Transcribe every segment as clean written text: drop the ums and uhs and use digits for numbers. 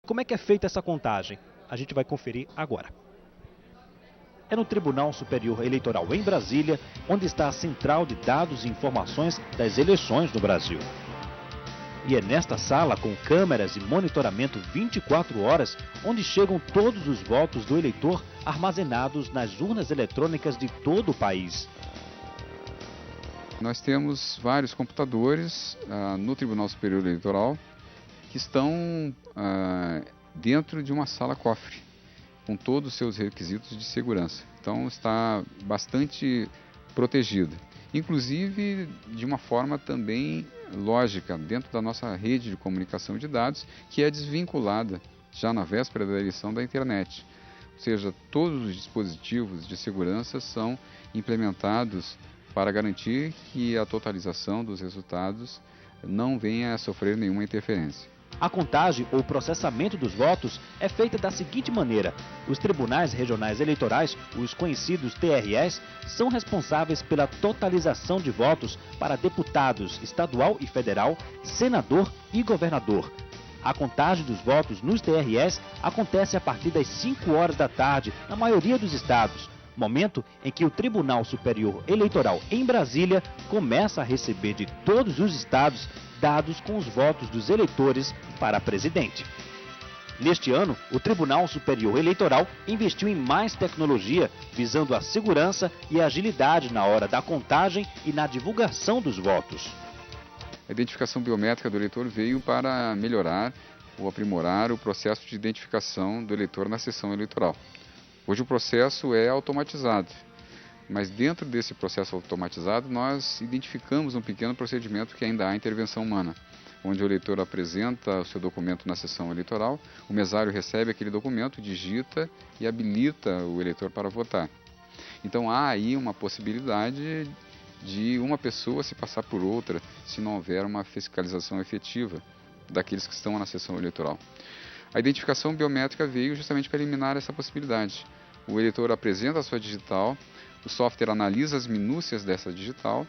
Como é que é feita essa contagem? A gente vai conferir agora. É no Tribunal Superior Eleitoral em Brasília, onde está a central de dados e informações das eleições no Brasil. E é nesta sala, com câmeras e monitoramento 24 horas, onde chegam todos os votos do eleitor armazenados nas urnas eletrônicas de todo o país. Nós temos vários computadores no Tribunal Superior Eleitoral que estão dentro de uma sala cofre, com todos os seus requisitos de segurança. Então está bastante protegido. Inclusive de uma forma também lógica, dentro da nossa rede de comunicação de dados, que é desvinculada já na véspera da eleição da internet. Ou seja, todos os dispositivos de segurança são implementados para garantir que a totalização dos resultados não venha a sofrer nenhuma interferência. A contagem ou processamento dos votos é feita da seguinte maneira: os tribunais regionais eleitorais, os conhecidos TREs, são responsáveis pela totalização de votos para deputados estadual e federal, senador e governador. A contagem dos votos nos TREs acontece a partir das 5 horas da tarde, na maioria dos estados, momento em que o Tribunal Superior Eleitoral em Brasília começa a receber de todos os estados dados com os votos dos eleitores para presidente. Neste ano, o Tribunal Superior Eleitoral investiu em mais tecnologia, visando a segurança e a agilidade na hora da contagem e na divulgação dos votos. A identificação biométrica do eleitor veio para melhorar ou aprimorar o processo de identificação do eleitor na sessão eleitoral. Hoje o processo é automatizado, mas dentro desse processo automatizado nós identificamos um pequeno procedimento que ainda há intervenção humana, onde o eleitor apresenta o seu documento na sessão eleitoral, o mesário recebe aquele documento, digita e habilita o eleitor para votar. Então há aí uma possibilidade de uma pessoa se passar por outra, se não houver uma fiscalização efetiva daqueles que estão na sessão eleitoral. A identificação biométrica veio justamente para eliminar essa possibilidade. O eleitor apresenta a sua digital, o software analisa as minúcias dessa digital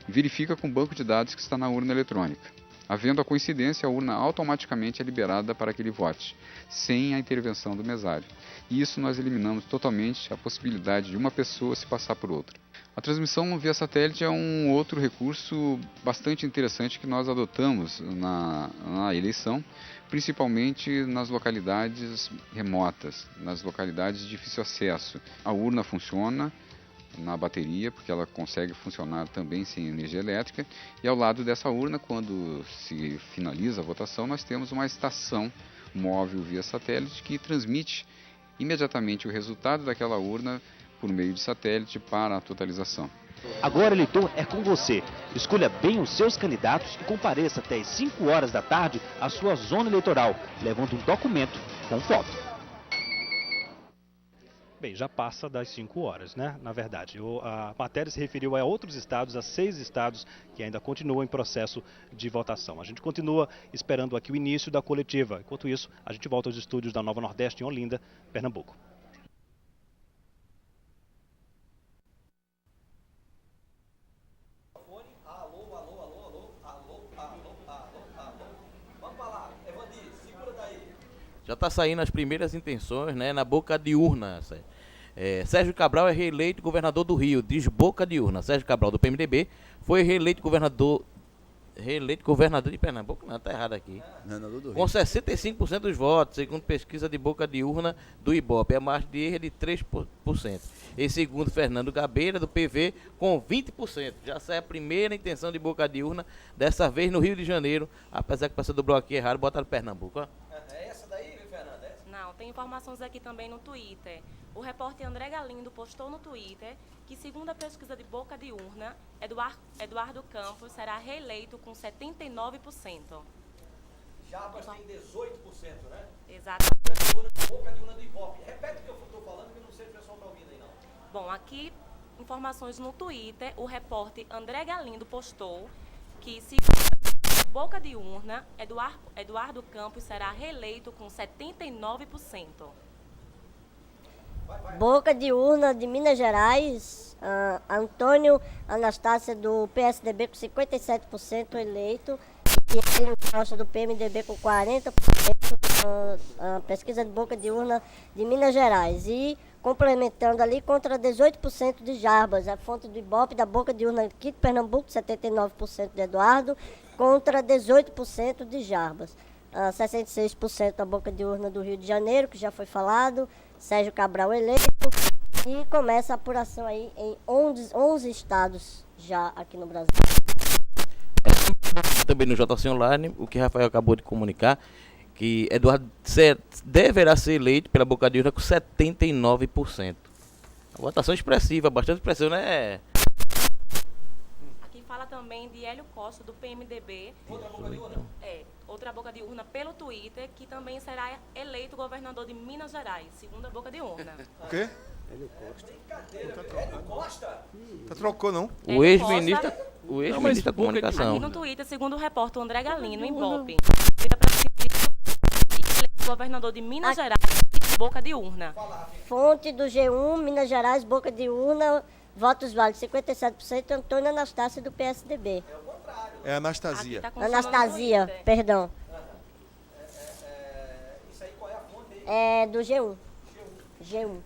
e verifica com o banco de dados que está na urna eletrônica. Havendo a coincidência, a urna automaticamente é liberada para que ele vote, sem a intervenção do mesário. E isso nós eliminamos totalmente a possibilidade de uma pessoa se passar por outra. A transmissão via satélite é um outro recurso bastante interessante que nós adotamos na eleição, principalmente nas localidades remotas, nas localidades de difícil acesso. A urna funciona na bateria, porque ela consegue funcionar também sem energia elétrica, e ao lado dessa urna, quando se finaliza a votação, nós temos uma estação móvel via satélite que transmite imediatamente o resultado daquela urna por meio de satélite para a totalização. Agora, eleitor, é com você. Escolha bem os seus candidatos e compareça até às 5 horas da tarde à sua zona eleitoral, levando um documento com foto. Bem, já passa das 5 horas, né? Na verdade, a matéria se referiu a outros estados, a 6 estados que ainda continuam em processo de votação. A gente continua esperando aqui o início da coletiva. Enquanto isso, a gente volta aos estúdios da Nova Nordeste, em Olinda, Pernambuco. Já está saindo as primeiras intenções, né, na boca de urna. Sérgio Cabral é reeleito governador do Rio, diz boca de urna. Sérgio Cabral, do PMDB, foi reeleito governador de Pernambuco. Não, está errado aqui. Com 65% dos votos, segundo pesquisa de boca de urna do Ibope. A margem de erro é de 3%. E segundo Fernando Gabeira, do PV, com 20%. Já sai a primeira intenção de boca de urna, dessa vez no Rio de Janeiro, apesar que passou do bloco aqui errado, botaram Pernambuco. Ó. É essa daí, viu, Fernanda? Não, tem informações aqui também no Twitter. O repórter André Galindo postou no Twitter que, segundo a pesquisa de boca de urna, Eduardo Campos será reeleito com 79%. Jabas tem 18%, né? Exatamente. Boca de urna do Ibope. Repete o que eu estou falando, que eu não sei se o pessoal está ouvindo aí, não. Bom, aqui, informações no Twitter, o repórter André Galindo postou que, segundo a boca de urna, Eduardo Campos será reeleito com 79%. Boca de urna de Minas Gerais, Antônio Anastácia do PSDB com 57% eleito, e Hélio Costa do PMDB com 40%, pesquisa de boca de urna de Minas Gerais. E complementando ali contra 18% de Jarbas, a fonte do Ibope da boca de urna aqui de Pernambuco, 79% de Eduardo, contra 18% de Jarbas. 66% da boca de urna do Rio de Janeiro, que já foi falado, Sérgio Cabral eleito, e começa a apuração aí em 11 estados já aqui no Brasil. Também no JC Online, o que Rafael acabou de comunicar, que Eduardo deverá ser eleito pela boca de urna com 79%. A votação expressiva, bastante expressiva, né? Aqui fala também de Hélio Costa, do PMDB. Outra boca de urna? Outra boca de urna pelo Twitter, que também será eleito governador de Minas Gerais, segunda boca de urna. O quê? Hélio Costa? Tá trocou, não? O ex-ministro da Aqui comunicação. no Twitter, segundo o repórter André Galino, em Ibope, eleito governador de Minas Gerais, boca de urna. Fonte do G1, Minas Gerais, boca de urna, votos válidos 57%, Antônio Anastácio do PSDB. É Anastasia. Aqui tá constando no Anastasia, Twitter. perdão. Isso aí, qual é a fonte aí? É do G1. G1.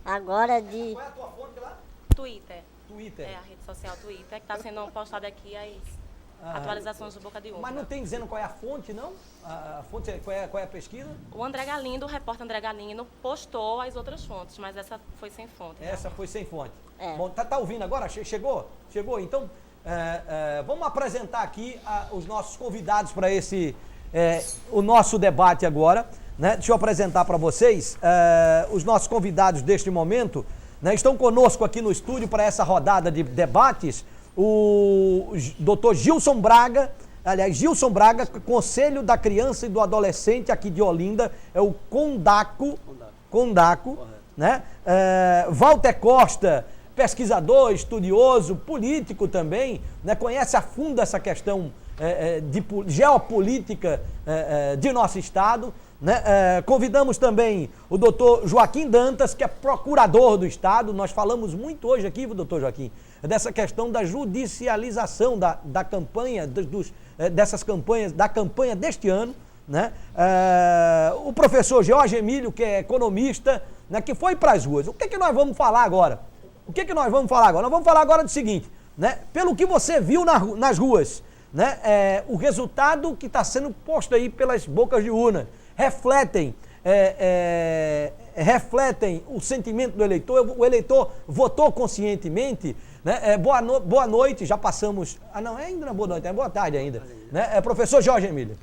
Agora de... Qual é a tua fonte lá? Twitter. Twitter. É a rede social Twitter, que está sendo postada aqui as atualizações do boca de urna. Mas não tem dizendo qual é a fonte, não? A fonte, qual é a pesquisa? O André Galindo, o repórter André Galindo, postou as outras fontes, mas essa foi sem fonte. Essa foi sem fonte. É. Bom, tá ouvindo agora? Chegou? Chegou? Então, vamos apresentar aqui os nossos convidados para o nosso debate agora. Né? Deixa eu apresentar para vocês os nossos convidados deste momento. Né? Estão conosco aqui no estúdio para essa rodada de debates o doutor Gilson Braga, Gilson Braga, Conselho da Criança e do Adolescente aqui de Olinda, é o Condaco, né? Walter Costa, pesquisador, estudioso, político também, né? Conhece a fundo essa questão de geopolítica de nosso estado. Né? Convidamos também o doutor Joaquim Dantas, que é procurador do estado. Nós falamos muito hoje aqui, doutor Joaquim, dessa questão da judicialização da campanha, dessas campanhas, da campanha deste ano. Né? O professor Jorge Emílio, que é economista, né, que foi para as ruas. O que nós vamos falar agora? Nós vamos falar agora do seguinte, né? Pelo que você viu nas ruas, né? O resultado que está sendo posto aí pelas bocas de urna refletem o sentimento do eleitor. O eleitor votou conscientemente, né? Boa noite, já passamos... ainda não é boa noite, é boa tarde ainda. Né? Professor Jorge Emílio.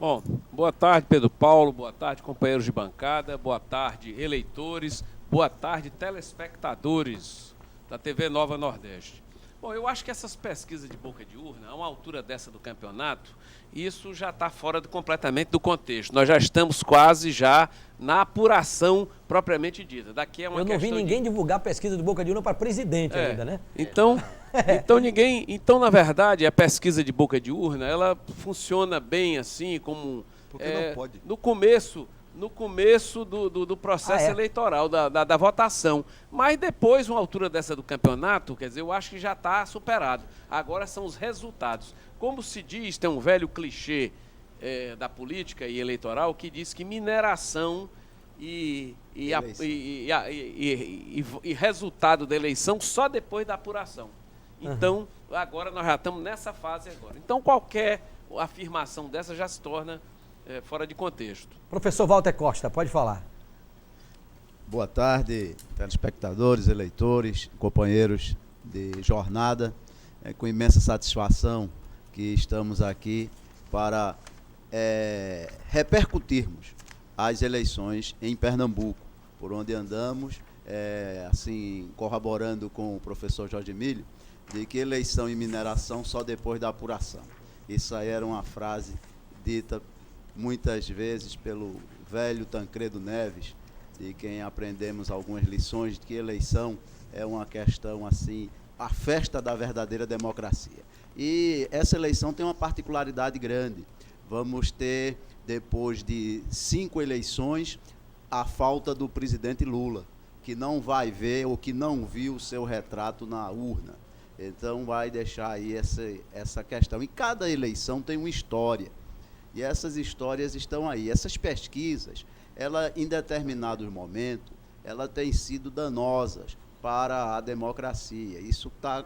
Bom, boa tarde, Pedro Paulo, boa tarde, companheiros de bancada, boa tarde, eleitores, boa tarde, telespectadores da TV Nova Nordeste. Bom, eu acho que essas pesquisas de boca de urna, a uma altura dessa do campeonato, isso já está fora completamente do contexto. Nós já estamos quase já na apuração propriamente dita. Daqui é uma Eu não vi questão ninguém divulgar pesquisa de boca de urna para presidente ainda, né? Então, na verdade, a pesquisa de boca de urna, ela funciona bem assim, como Porque não pode. no começo do processo eleitoral, da votação. Mas depois, uma altura dessa do campeonato, quer dizer, eu acho que já está superado. Agora são os resultados. Como se diz, tem um velho clichê da política e eleitoral que diz que mineração e resultado da eleição só depois da apuração. Então, agora nós já estamos nessa fase agora. Então, qualquer afirmação dessa já se torna fora de contexto. Professor Walter Costa, pode falar. Boa tarde, telespectadores, eleitores, companheiros de jornada. É com imensa satisfação que estamos aqui para repercutirmos as eleições em Pernambuco, por onde andamos, assim, corroborando com o professor Jorge Emílio, de que eleição e mineração só depois da apuração. Isso aí era uma frase dita muitas vezes pelo velho Tancredo Neves, de quem aprendemos algumas lições de que eleição é uma questão assim, a festa da verdadeira democracia. E essa eleição tem uma particularidade grande. Vamos ter, depois de 5 eleições, a falta do presidente Lula, que não vai ver ou que não viu o seu retrato na urna. Então vai deixar aí essa questão. E cada eleição tem uma história. E essas histórias estão aí. Essas pesquisas, ela, em determinados momentos, ela tem sido danosas para a democracia. Isso está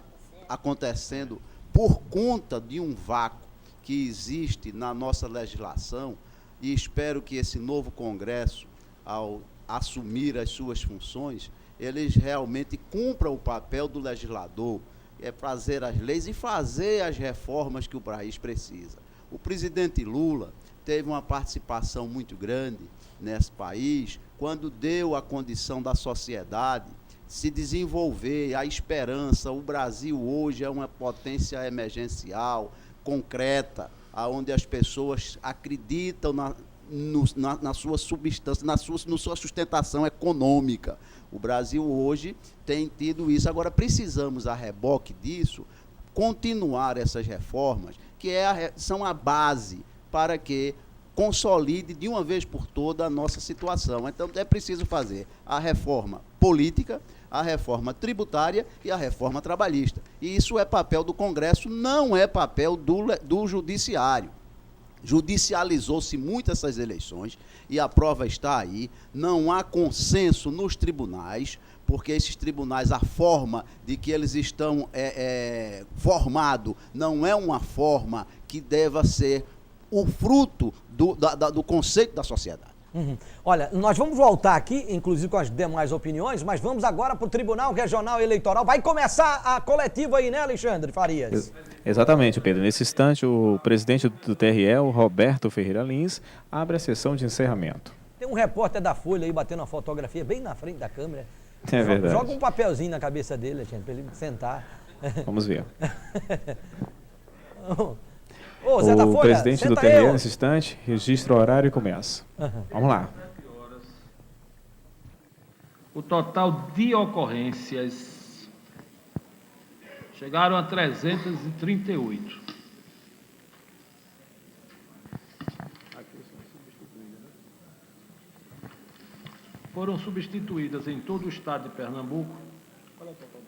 acontecendo por conta de um vácuo que existe na nossa legislação, e espero que esse novo Congresso, ao assumir as suas funções, eles realmente cumpram o papel do legislador, é fazer as leis e fazer as reformas que o país precisa. O presidente Lula teve uma participação muito grande nesse país, quando deu a condição da sociedade se desenvolver, a esperança. O Brasil hoje é uma potência emergencial, concreta, onde as pessoas acreditam na sua substância, na sua sustentação econômica. O Brasil hoje tem tido isso. Agora, precisamos, a reboque disso, continuar essas reformas, que são a base para que consolide de uma vez por toda a nossa situação. Então, é preciso fazer a reforma política, a reforma tributária e a reforma trabalhista. E isso é papel do Congresso, não é papel do Judiciário. Judicializou-se muito essas eleições e a prova está aí. Não há consenso nos tribunais, porque esses tribunais, a forma de que eles estão formados não é uma forma que deva ser o fruto do conceito da sociedade. Uhum. Olha, nós vamos voltar aqui, inclusive com as demais opiniões, mas vamos agora para o Tribunal Regional Eleitoral. Vai começar a coletiva aí, né, Alexandre Farias? Exatamente, Pedro. Nesse instante, o presidente do TRE, o Roberto Ferreira Lins, abre a sessão de encerramento. Tem um repórter da Folha aí batendo uma fotografia bem na frente da câmera. É verdade. Joga um papelzinho na cabeça dele, gente, para ele sentar. Vamos ver. Ô, Zé da Folha, o presidente do TRE, eu. nesse instante, registra o horário e começa. Vamos lá. O total de ocorrências chegaram a 338. Foram substituídas em todo o estado de Pernambuco. Qual é o total de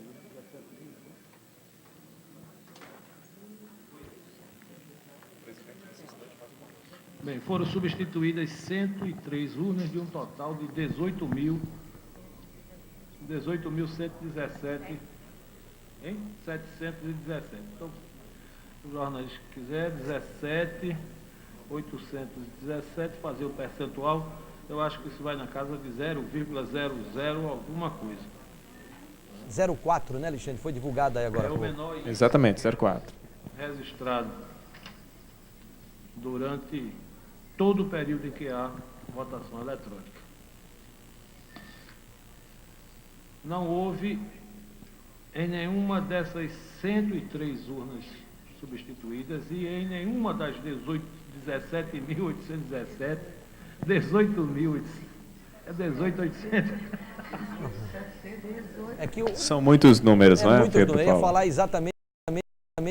Bem, foram substituídas 103 urnas de um total de 18.117, hein? 717. Então, os jornalistas que quiser, 17.817, fazer o percentual, eu acho que isso vai na casa de 0,00 alguma coisa. 0,4, né, Alexandre? Foi divulgado aí agora. É o menor. Exatamente, 0,4. Registrado durante todo o período em que há votação eletrônica. Não houve em nenhuma dessas 103 urnas substituídas e em nenhuma das 17.817, 18.000, é 18.800. É que São muitos números, não é, muitos Pedro números. Eu ia Paulo? falar exatamente